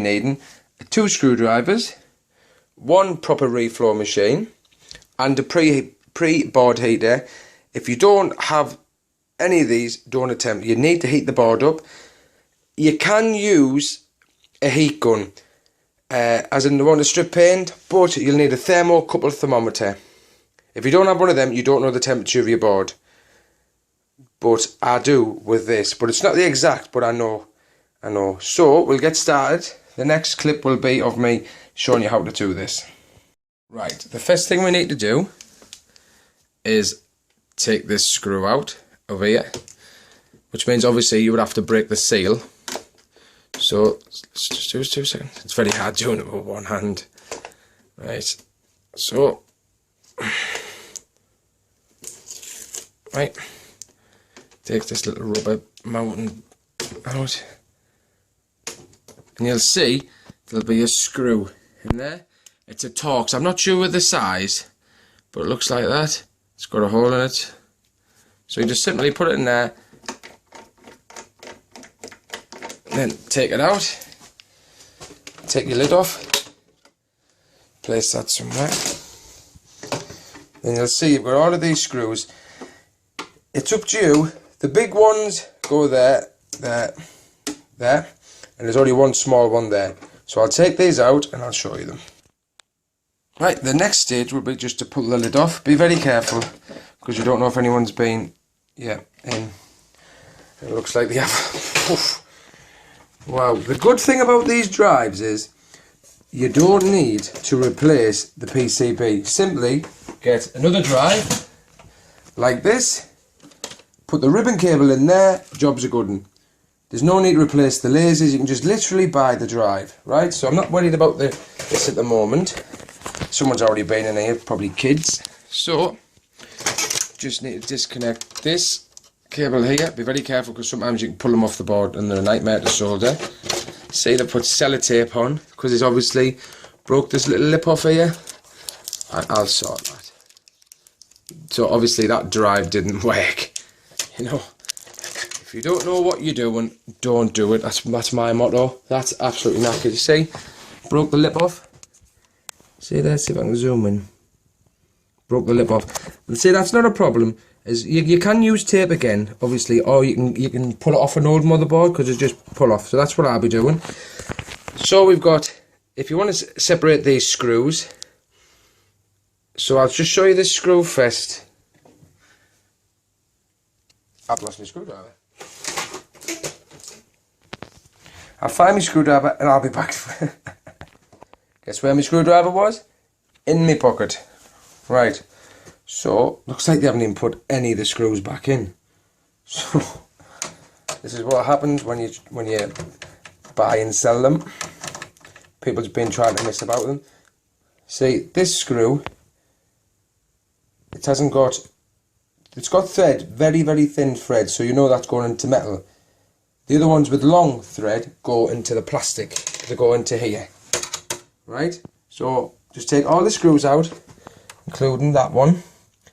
needing 2 screwdrivers, 1 proper reflow machine, and a pre-board heater. If you don't have any of these, don't attempt. You need to heat the board up. You can use a heat gun, as in the one to strip paint, but you'll need a thermocouple thermometer. If you don't have one of them, you don't know the temperature of your board. But I do with this, but it's not the exact, but I know. So we'll get started. The next clip will be of me showing you how to do this. Right, the first thing we need to do is take this screw out over here, which means obviously you would have to break the seal. So let's just do 2 seconds. It's very hard doing it with one hand. Right, so right, take this little rubber mounting out, and you'll see there'll be a screw in there. It's a Torx. I'm not sure with the size, but it looks like that. It's got a hole in it. So you just simply put it in there, then take it out, take your lid off, place that somewhere. Then you'll see you've got all of these screws. It's up to you. The big ones go there, there, there, and there's only one small one there. So I'll take these out and I'll show you them. Right, the next stage will be just to pull the lid off. Be very careful, because you don't know if anyone's been, in. It looks like they have. Oof. Wow, the good thing about these drives is you don't need to replace the PCB. Simply get another drive like this, put the ribbon cable in there, job's a good one. There's no need to replace the lasers, you can just literally buy the drive, right? So I'm not worried about this at the moment. Someone's already been in here, probably kids. So, just need to disconnect this cable here. Be very careful, because sometimes you can pull them off the board and they're a nightmare to solder. See, they put sellotape on, because it's obviously broke this little lip off here. I'll sort that. So obviously that drive didn't work. You know, if you don't know what you're doing, don't do it. That's my motto. That's absolutely knackered. You see, broke the lip off. See there, see if I can zoom in. Broke the lip off. And see, that's not a problem. Is you can use tape again, obviously, or you can pull it off an old motherboard, because it's just pull off. So that's what I'll be doing. So we've got, if you want to separate these screws, so I'll just show you this screw first. I've lost my screwdriver. I'll find my screwdriver and I'll be back. Guess where my screwdriver was? In my pocket. Right. So, looks like they haven't even put any of the screws back in. So, this is what happens when you buy and sell them. People's been trying to mess about them. See, this screw, it's got thread, very, very thin thread, so you know that's going into metal. The other ones with long thread go into the plastic. They go into here. Right? So, just take all the screws out, including that one.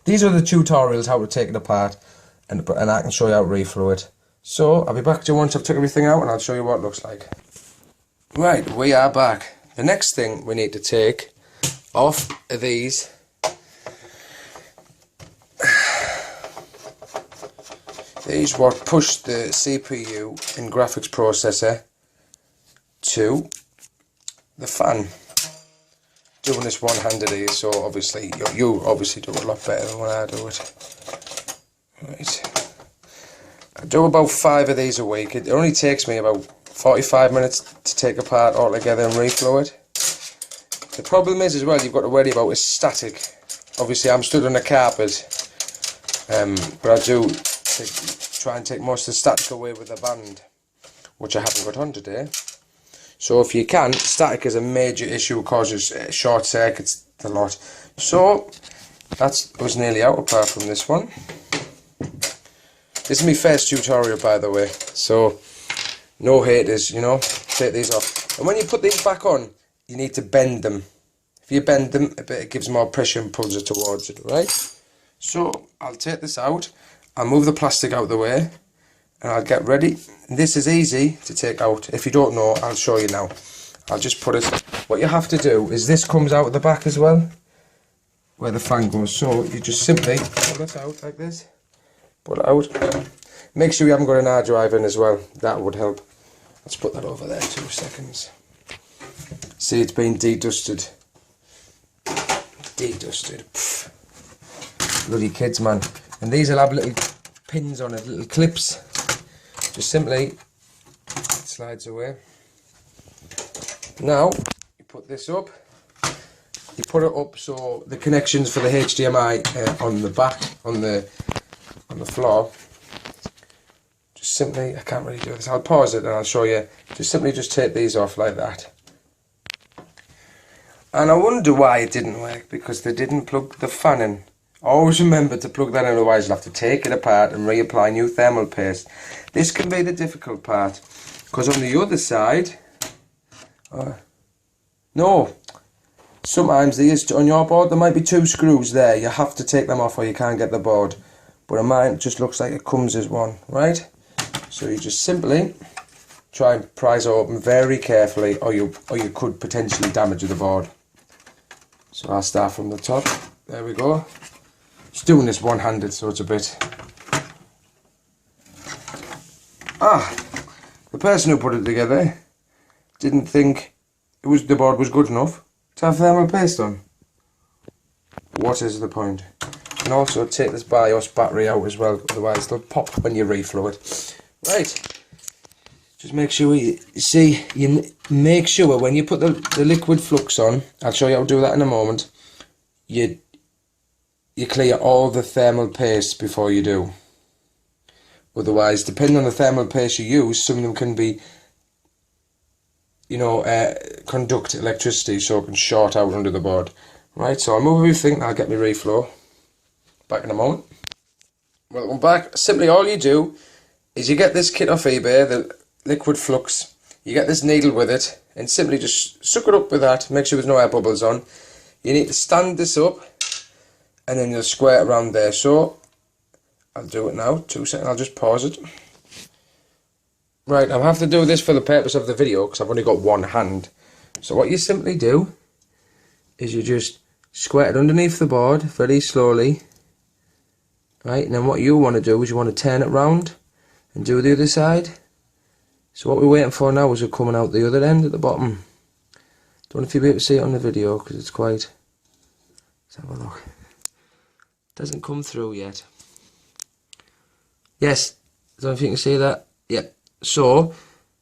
These are the tutorials how to take it apart, and I can show you how to reflow it. So, I'll be back to you once I've took everything out, and I'll show you what it looks like. Right, we are back. The next thing we need to take off are these. These what push the CPU and graphics processor to the fan. Doing this one-handed here, so obviously you obviously do it a lot better than when I do it. Right. I do about 5 of these a week. It only takes me about 45 minutes to take apart altogether and reflow it. The problem is as well, you've got to worry about is static. Obviously I'm stood on a carpet, but I do try and take most of the static away with a band, which I haven't got on today. So if you can, static is a major issue, causes short circuits a lot. So that was nearly out apart from this one. This is my first tutorial, by the way, so no haters, you know, take these off. And when you put these back on, you need to bend them. If you bend them a bit, it gives more pressure and pulls it towards it, right? So I'll take this out, I'll move the plastic out of the way, and I'll get ready. And this is easy to take out. If you don't know, I'll show you now. I'll just put it. What you have to do is this comes out at the back as well, where the fan goes. So you just simply pull it out like this. Pull it out. Make sure you haven't got an hard drive in as well. That would help. Let's put that over there. 2 seconds. See, it's been dedusted. Dedusted. Pfft. Bloody kids, man. And these will have little pins on it, little clips. Just simply it slides away. Now you put this up. You put it up so the connections for the HDMI on the back, on the floor. Just simply, I can't really do this. I'll pause it and I'll show you. Just simply just take these off like that. And I wonder why it didn't work, because they didn't plug the fan in. Always remember to plug that in, otherwise you'll have to take it apart and reapply new thermal paste. This can be the difficult part, because on the other side, no, sometimes there is, on your board there might be 2 screws there. You have to take them off or you can't get the board. But on mine it just looks like it comes as one, right? So you just simply try and prise it open very carefully, or you could potentially damage the board. So I'll start from the top. There we go. Just doing this one-handed, so it's a bit... the person who put it together didn't think the board was good enough to have thermal paste on. What is the point? And also take this BIOS battery out as well, otherwise they'll pop when you reflow it. Right. Just make sure you make sure when you put the liquid flux on, I'll show you how to do that in a moment, you clear all the thermal paste before you do. Otherwise, depending on the thermal paste you use, some of them can be, conduct electricity, so it can short out under the board. Right, so I'll move everything, I'll get my reflow. Back in a moment. Welcome back. Simply all you do is you get this kit off eBay, the liquid flux, you get this needle with it, and simply just suck it up with that, make sure there's no air bubbles on. You need to stand this up, and then you'll square it around there. So I'll do it now. 2 seconds, I'll just pause it. Right, I'll have to do this for the purpose of the video because I've only got one hand. So what you simply do is you just square it underneath the board very slowly. Right, and then what you want to do is you want to turn it round and do the other side. So what we're waiting for now is we're coming out the other end at the bottom. Don't know if you'll be able to see it on the video because it's quite... Let's have a look. Doesn't come through yet. Yes, I don't know if you can see that. Yep. So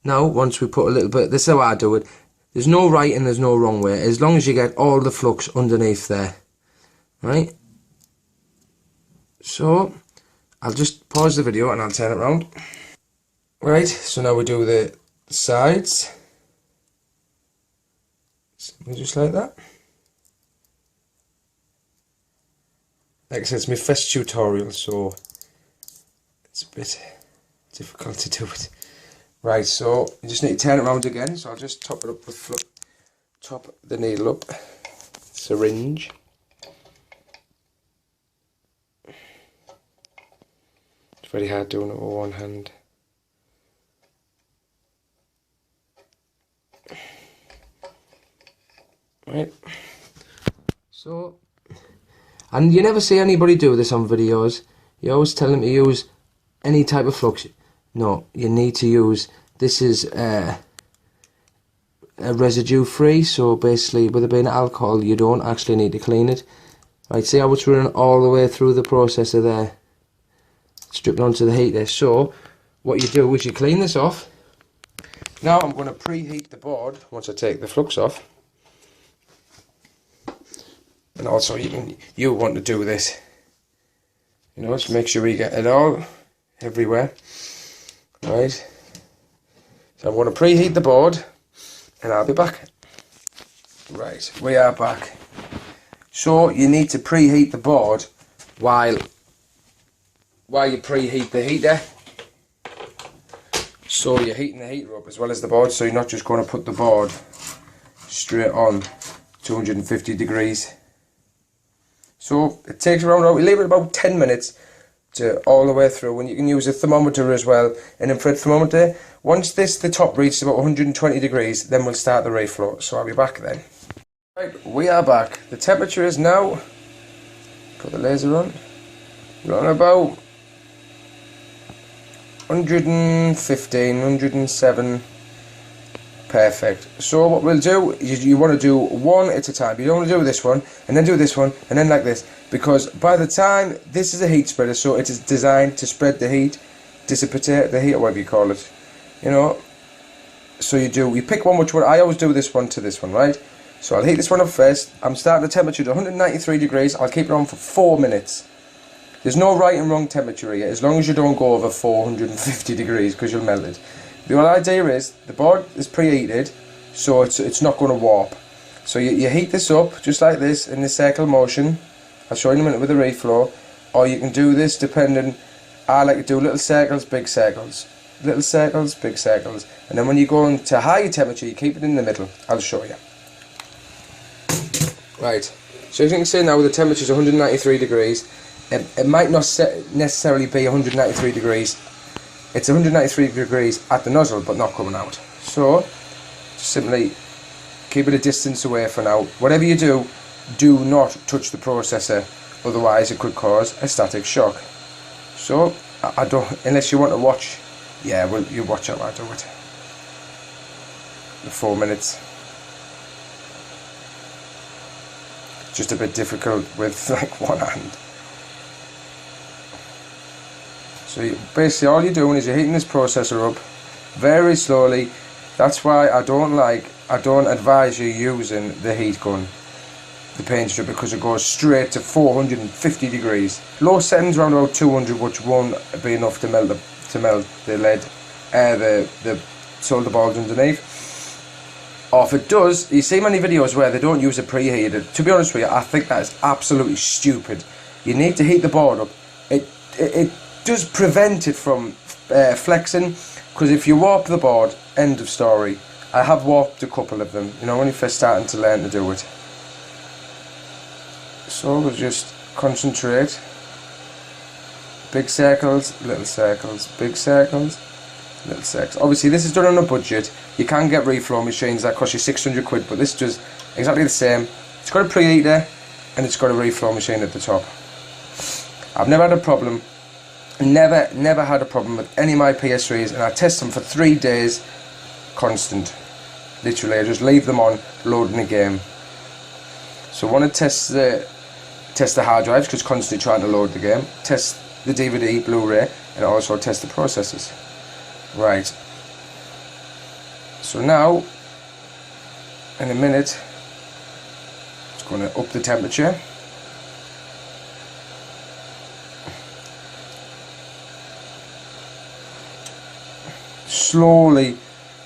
now once we put a little bit, this is how I do it. There's no right and there's no wrong way, as long as you get all the flux underneath there. Right? So I'll just pause the video and I'll turn it around. Right, so now we do the sides. Just like that. Like I said, it's my first tutorial, so it's a bit difficult to do it. Right, so you just need to turn it around again. So I'll just top it up with top the needle up, syringe. It's very hard doing it with one hand. Right. So, and you never see anybody do this on videos. You always tell them to use any type of flux. No, you need to use, this is a residue free, so basically with it being alcohol you don't actually need to clean it. Right, see how it's running all the way through the processor there, stripping onto the heater. So what you do is you clean this off. Now I'm going to preheat the board once I take the flux off. And also you want to do this, just make sure you get it all everywhere. Right, so I'm going to preheat the board and I'll be back. Right, we are back. So you need to preheat the board while you preheat the heater. So you're heating the heater up as well as the board, so you're not just going to put the board straight on 250 degrees. So it takes around, we leave it about 10 minutes to all the way through, and you can use a thermometer as well, an infrared thermometer. Once the top reaches about 120 degrees, then we'll start the reflow. So I'll be back then. Right, we are back. The temperature is now, put the laser on, we're on about 115, 107. Perfect. So what we'll do, you want to do one at a time. You don't want to do this one, and then do this one, and then like this. Because by the time, this is a heat spreader, so it is designed to spread the heat, dissipate the heat, or whatever you call it. You know? So you pick one, which one, I always do this one to this one, right? So I'll heat this one up first. I'm starting the temperature to 193 degrees. I'll keep it on for 4 minutes. There's no right and wrong temperature here, as long as you don't go over 450 degrees, because you'll melt it. The whole idea is, the board is preheated, so it's not going to warp. So you heat this up, just like this, in the circle motion. I'll show you in a minute with the reflow. Or you can do this depending, I like to do little circles, big circles. Little circles, big circles. And then when you go into higher temperature, you keep it in the middle. I'll show you. Right, so as you can see now, the temperature is 193 degrees. It might not necessarily be 193 degrees. It's 193 degrees at the nozzle, but not coming out. So, simply keep it a distance away for now. Whatever you do, do not touch the processor, otherwise it could cause a static shock. So, I don't, unless you want to watch, yeah, well, you watch how I do it. The 4 minutes. Just a bit difficult with like one hand. So basically all you're doing is you're heating this processor up very slowly. That's why I don't advise you using the heat gun, the paint strip, because it goes straight to 450 degrees. Low settings around about 200, which won't be enough to melt the lead, the solder balls underneath. Or if it does, you see many videos where they don't use a preheated. To be honest with you, I think that is absolutely stupid. You need to heat the board up. It does prevent it from flexing, because if you warp the board, end of story. I have warped a couple of them, you know, when you're first starting to learn to do it. So we'll just concentrate. Big circles, little circles, big circles, little circles. Obviously this is done on a budget. You can get reflow machines that cost you 600 quid, but this does exactly the same. It's got a preheater and it's got a reflow machine at the top. I've never had a problem. Never had a problem with any of my PS3s, and I test them for 3 days constant. Literally, I just leave them on, loading a game. So I want to test the hard drives, because constantly trying to load the game. Test the DVD, Blu-ray, and also test the processors. Right. So now, in a minute, it's going to up the temperature. Slowly,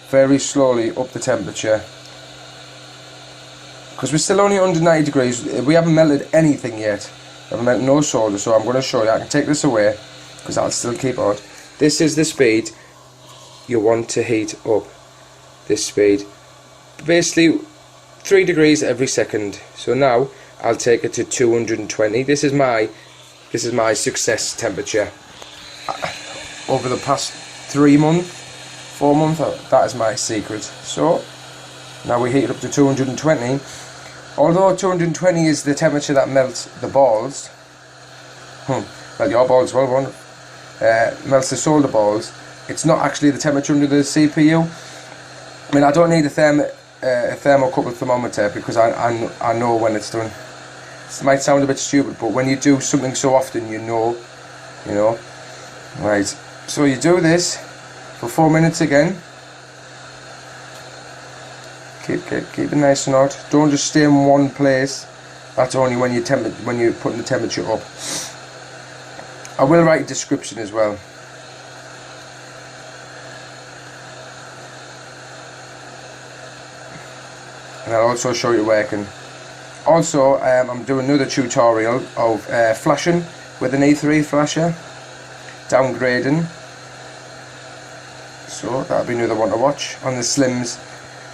very slowly up the temperature, because we're still only under 90 degrees. We haven't melted anything yet. We haven't melted no solder, so I'm going to show you. I can take this away because I'll still keep on. This is the speed you want to heat up. This speed, basically 3 degrees every second. So now I'll take it to 220. This is my success temperature over the past 3 months. 4 months, that is my secret. So now we heat it up to 220. Although 220 is the temperature that melts the balls, well, your balls well run, melts the solder balls. It's not actually the temperature under the CPU. I mean, I don't need a thermocouple thermometer, because I know when it's done. It might sound a bit stupid, but when you do something so often, you know. Right, so you do this for 4 minutes again. Keep it nice and hot. Don't just stay in one place. That's only when you're putting the temperature up. I will write a description as well. And I'll also show you working. Also, I'm doing another tutorial of flashing with an E3 flasher, downgrading. So that'll be another one to watch on the slims.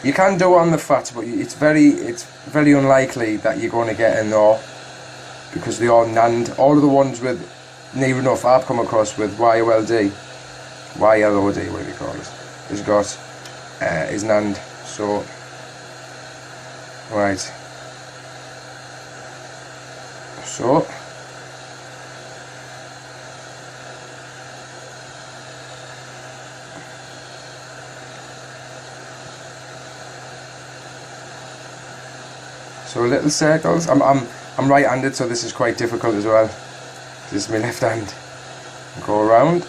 You can do it on the fats, but it's very unlikely that you're going to get in there, because they are NAND. All of the ones with near enough I've come across with YOLD, YLOD, whatever you call it, has got his NAND. So, right. So, little circles. I'm right-handed, so this is quite difficult as well. This is my left hand. Go around.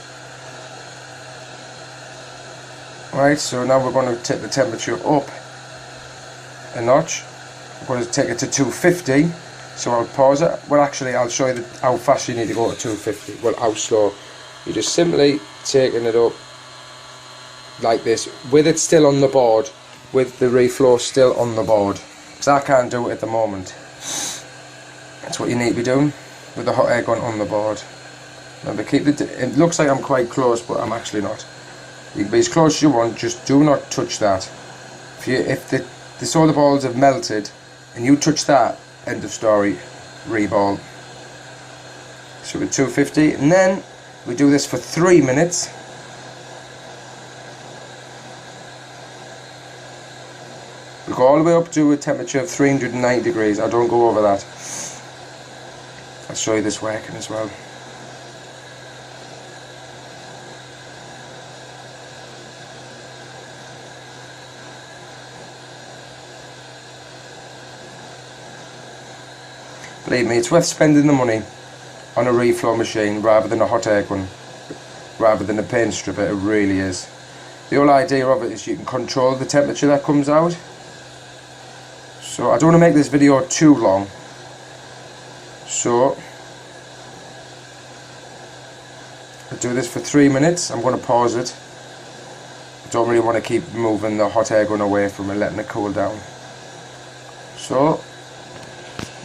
Right, so now we're going to take the temperature up a notch. We're going to take it to 250. So I'll pause it. Well, actually, I'll show you how fast you need to go to 250. Well, how slow. You're just simply taking it up like this, with it still on the board, with the reflow still on the board. So I can't do it at the moment. That's what you need to be doing with the hot air gun on the board. Remember, keep it looks like I'm quite close, but I'm actually not. You can be as close as you want, just do not touch that. If the solar balls have melted and you touch that, end of story, reball. So with 250, and then we do this for 3 minutes. We go all the way up to a temperature of 390 degrees. I don't go over that. I'll show you this working as well. Believe me, it's worth spending the money on a reflow machine rather than a hot air gun, rather than a paint stripper. It really is. The whole idea of it is you can control the temperature that comes out. So I don't want to make this video too long. So I'll do this for 3 minutes. I'm going to pause it. I don't really want to keep moving the hot air gun away from it, letting it cool down. So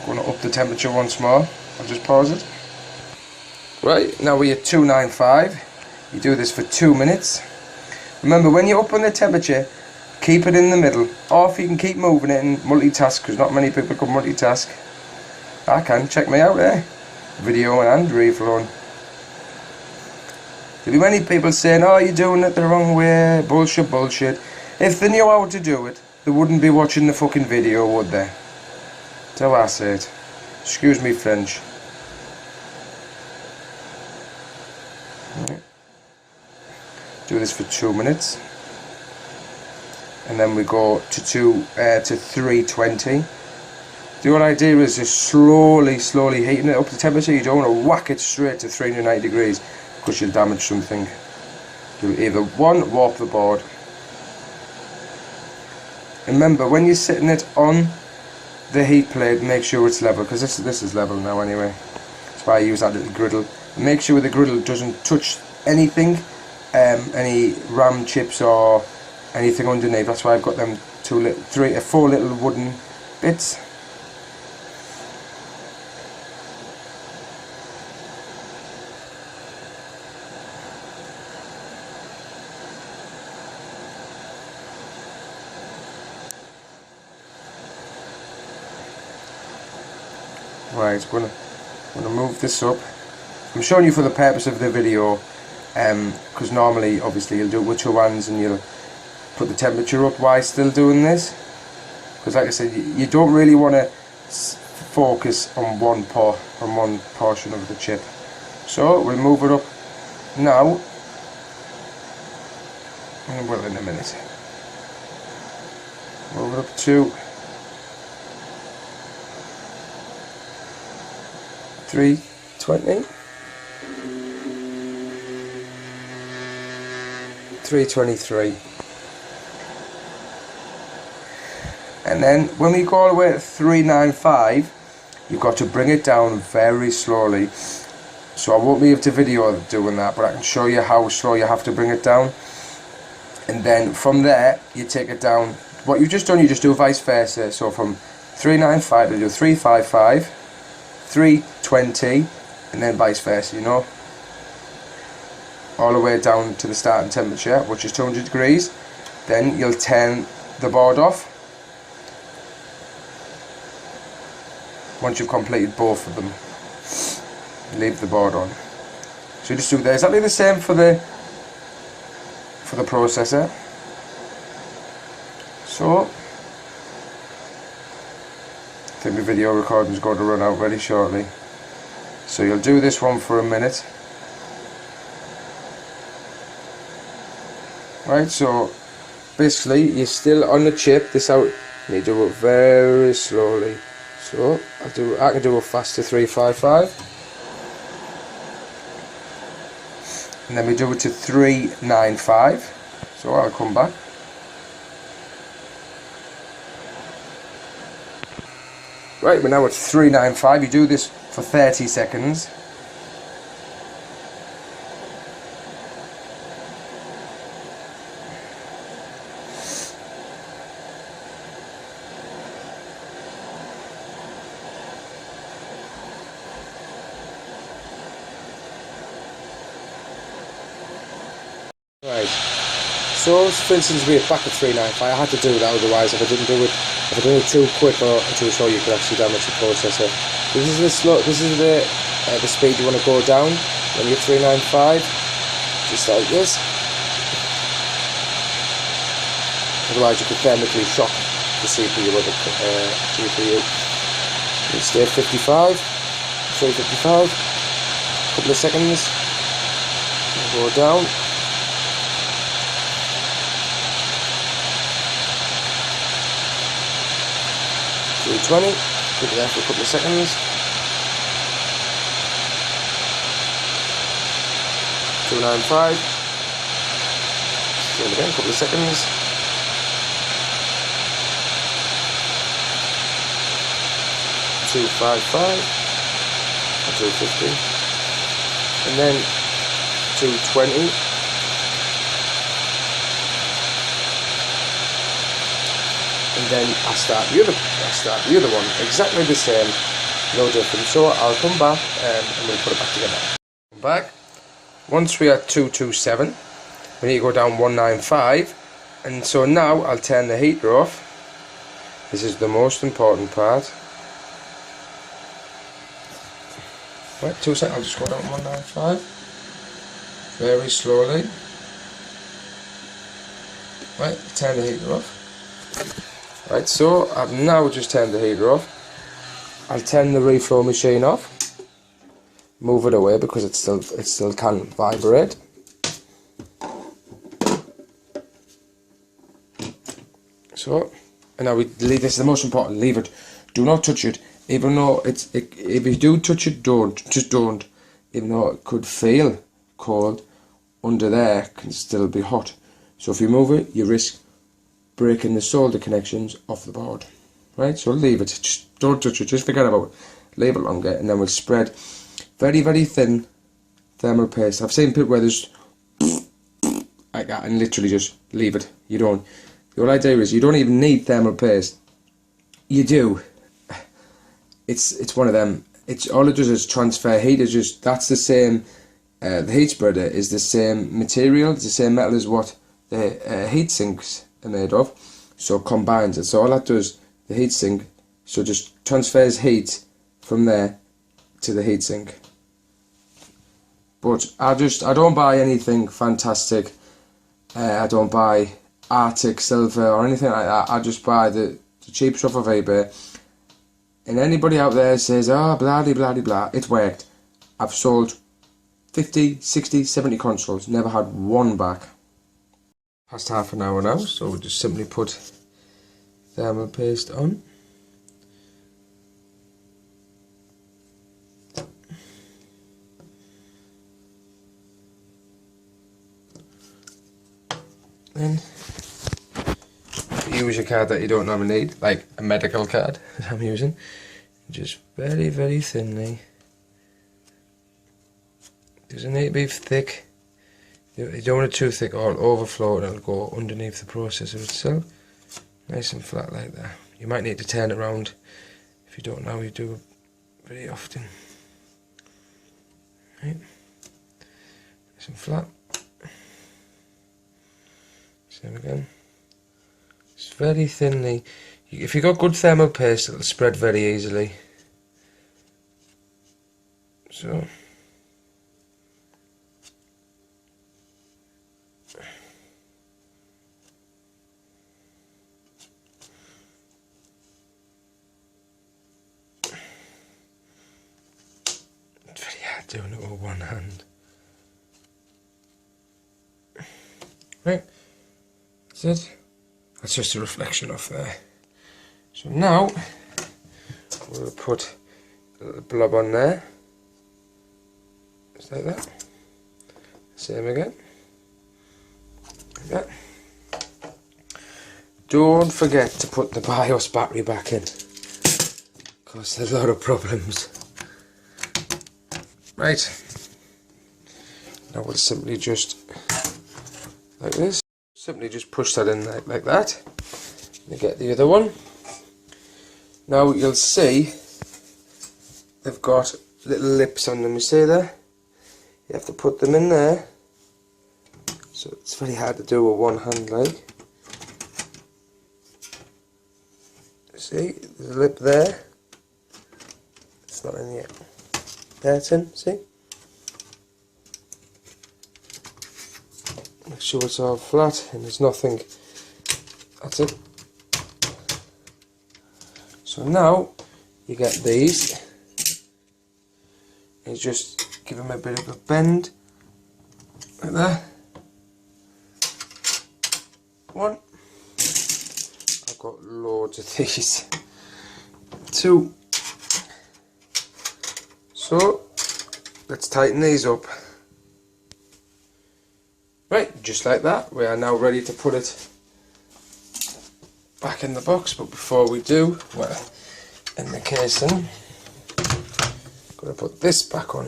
I'm going to up the temperature once more. I'll just pause it. Right, now we're at 295. You do this for 2 minutes. Remember, when you up on the temperature, keep it in the middle, or if you can keep moving it and multitask, because not many people can multitask. I can, check me out there. Video and reflowing. There'll be many people saying, oh, you're doing it the wrong way, bullshit, bullshit. If they knew how to do it, they wouldn't be watching the fucking video, would they? That's how I say it. Excuse me, French. Right. Do this for 2 minutes. And then we go to 320. The whole idea is just slowly heating it up to temperature. You don't want to whack it straight to 390 degrees because you'll damage something. You'll either warp the board. Remember, when you're setting it on the heat plate, make sure it's level, because this is level now anyway. That's why I use that little griddle. Make sure the griddle doesn't touch anything, any RAM chips or anything underneath. That's why I've got them 4 little wooden bits. Right, I'm gonna move this up. I'm showing you for the purpose of the video, because normally, obviously, you'll do it with 2 hands and you'll put the temperature up while still doing this. Because, like I said, you don't really want to focus on one portion of the chip. So we'll move it up now, and well, in a minute. Move it up to 320, 323, and then when we go all the way to 395, you've got to bring it down very slowly. So I won't be able to video doing that, but I can show you how slow you have to bring it down, and then from there you take it down. What you've just done, you just do vice versa. So from 395 you do 355, 320, and then vice versa, you know, all the way down to the starting temperature, which is 200 degrees. Then you'll turn the board off once you've completed both of them. Leave the board on. So you just do exactly the same for the for the processor. So I think the video recording is going to run out very shortly. So you'll do this one for a minute. Right, so basically you're still on the chip. This out, you need to do it very slowly. So I can do a faster 355. And then we do it to 395. So I'll come back. Right, we're now at 395. You do this for 30 seconds. Right, so for instance we're back at 395. I had to do that, otherwise if I did it too quick or too slow, you could actually damage the processor. This is the speed you want to go down when you're 395, just like this. Otherwise you could thermically shock the CPU or the GPU. You stay at 55, 355, couple of seconds, go down. 320, keep it there for a couple of seconds. 295, do it again, a couple of seconds. 255, 250, and then 220. And then I start the other one, exactly the same, no different. So I'll come back and we'll put it back together. Come back. Once we are 227, we need to go down 195, and so now I'll turn the heater off. This is the most important part. Right, 2 seconds. I'll just go down 195 very slowly. Right, turn the heater off. Right, so I've now just turned the heater off. I'll turn the reflow machine off. Move it away because it still can vibrate. So, and now we leave. This is the most important. Leave it. Do not touch it. Even though if you do touch it, don't. Even though it could feel cold, under there can still be hot. So if you move it, you risk breaking the solder connections off the board. Right, so leave it, just don't touch it, just forget about it, leave it longer, and then we'll spread very, very thin thermal paste. I've seen people where there's like that and literally just leave it. You don't. The whole idea is you don't even need thermal paste. You do. It's one of them. It's all it does is transfer heat. It's just that's the same. The heat spreader is the same material. It's the same metal as what the heat sinks are made of. So it combines it. So all that does, the heat sink, so just transfers heat from there to the heat sink. But I don't buy anything fantastic. I don't buy Arctic silver or anything like that. I just buy the cheap stuff off eBay. And anybody out there says, oh, blah, blah, blah, blah, it worked. I've sold 50, 60, 70 consoles, never had one back. Past half an hour now, so we'll just simply put thermal paste on. Then use a card that you don't normally need, like a medical card that I'm using. Just very, very thinly. Doesn't need to be thick. You don't want it too thick or it'll overflow and it'll go underneath the processor itself. Nice and flat like that. You might need to turn it around if you don't know how you do it very often. Right. Nice and flat. Same again. Just very thinly. If you've got good thermal paste, it'll spread very easily. So. doing it with one hand. Right, that's it. That's just a reflection off there. So now we'll put a little blob on there, just like that. Same again, like that. Don't forget to put the BIOS battery back in, because there's a lot of problems. Right, now we'll simply just, like this, simply just push that in like that. You get the other one. Now you'll see they've got little lips on them, you see there? You have to put them in there. So it's very hard to do with one hand, like. See, there's a lip there. It's not in yet. There it's in, see? Make sure it's all flat and there's nothing. That's it. So now you get these. You just give them a bit of a bend, like that. One. I've got loads of these. Two. So let's tighten these up. Right, just like that. We are now ready to put it back in the box, but before we do, well, in the casing, I'm going to put this back on.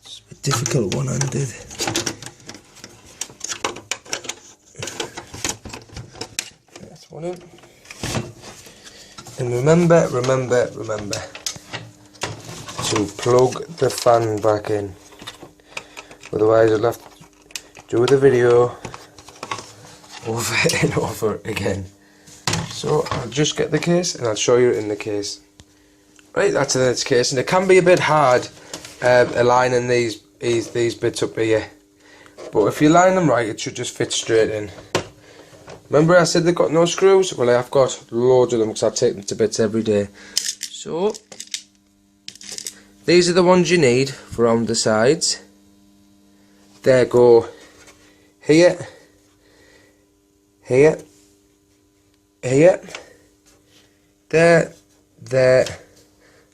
It's a difficult one-handed. That's one in. And remember to plug the fan back in. Otherwise you'll have to do the video over and over again. So I'll just get the case and I'll show you it in the case. Right, that's in its case, and it can be a bit hard aligning these bits up here. But if you line them right, it should just fit straight in. Remember I said they've got no screws? Well, I've got loads of them because I take them to bits every day. So these are the ones you need for on the sides. There go here, here, here, there, there,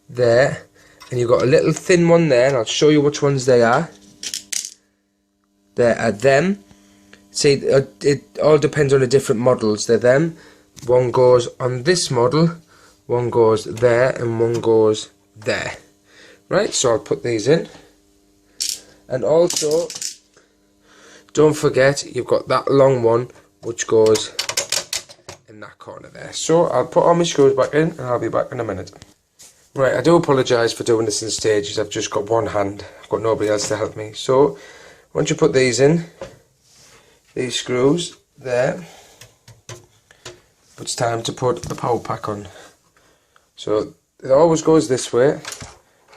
there, and you've got a little thin one there, and I'll show you which ones they are. There are them. See, it all depends on the different models. They're them. One goes on this model, one goes there, and one goes there. Right, so I'll put these in. And also, don't forget, you've got that long one, which goes in that corner there. So I'll put all my screws back in, and I'll be back in a minute. Right, I do apologise for doing this in stages. I've just got one hand. I've got nobody else to help me. So, once you put these in, these screws there, it's time to put the power pack on. So it always goes this way.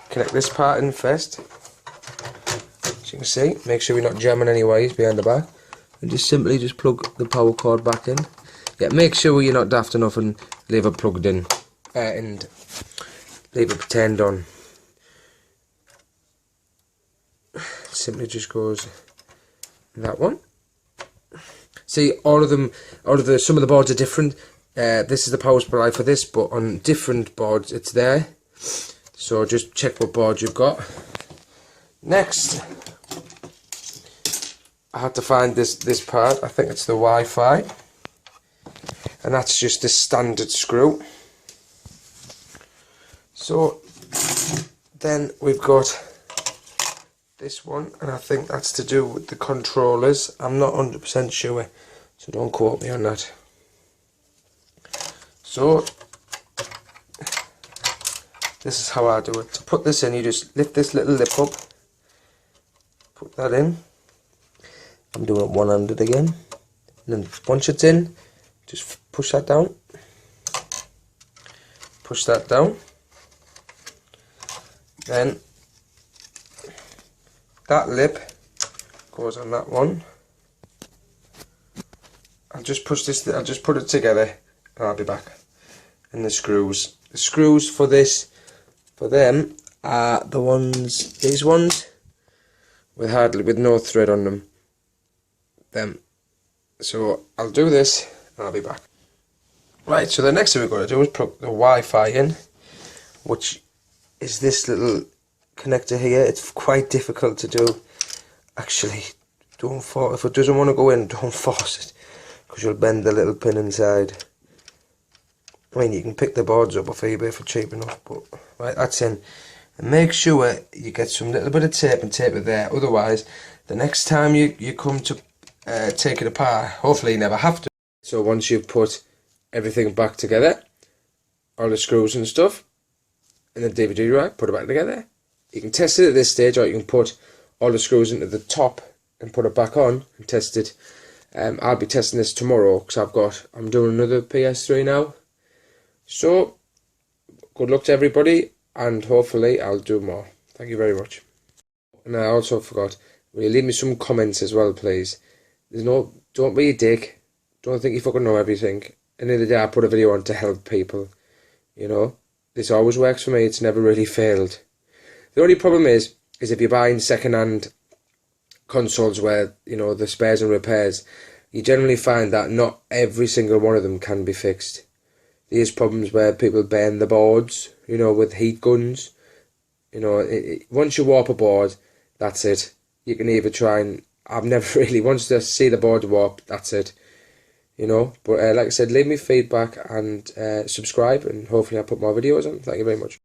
Connect this part in first, as you can see. Make sure you're not jamming any wires behind the back, and just simply just plug the power cord back in. Yeah, make sure you're not daft enough and leave it plugged in and leave it turned on. Simply just goes that one. See, some of the boards are different. This is the power supply for this, but on different boards it's there. So just check what board you've got. Next, I had to find this part. I think it's the Wi-Fi, and that's just a standard screw. So then we've got this one, and I think that's to do with the controllers. I'm not 100% sure, so don't quote me on that. So this is how I do it. To put this in, you just lift this little lip up, put that in. I'm doing it one-handed again. And then once it's in, just push that down. Push that down. Then that lip goes on that one. I'll just push this. I'll just put it together, and I'll be back. and the screws. The screws for them are the ones, these ones, with no thread on them. So I'll do this and I'll be back. Right, so the next thing we're going to do is plug the Wi-Fi in, which is this little connector here. It's quite difficult to do. Actually, don't force, if it doesn't want to go in, don't force it, because you'll bend the little pin inside. I mean, you can pick the boards up off eBay for cheap enough, but right, that's in. And make sure you get some little bit of tape and tape it there. Otherwise, the next time you come to take it apart, hopefully you never have to. So once you've put everything back together, all the screws and stuff, and the DVD rack, put it back together. You can test it at this stage, or you can put all the screws into the top and put it back on and test it. I'll be testing this tomorrow because I'm doing another PS3 now. So good luck to everybody, and hopefully I'll do more. Thank you very much. And I also forgot, will you leave me some comments as well, please? Don't be a dick. Don't think you fucking know everything. End of the day, I put a video on to help people. You know, this always works for me. It's never really failed. The only problem is if you're buying second-hand consoles where, you know, the spares and repairs, you generally find that not every single one of them can be fixed. There's problems where people burn the boards, you know, with heat guns. You know, once you warp a board, that's it. You can either try and... I've never really... Once I see the board warp, that's it. You know, but like I said, leave me feedback and subscribe, and hopefully I'll put more videos on. Thank you very much.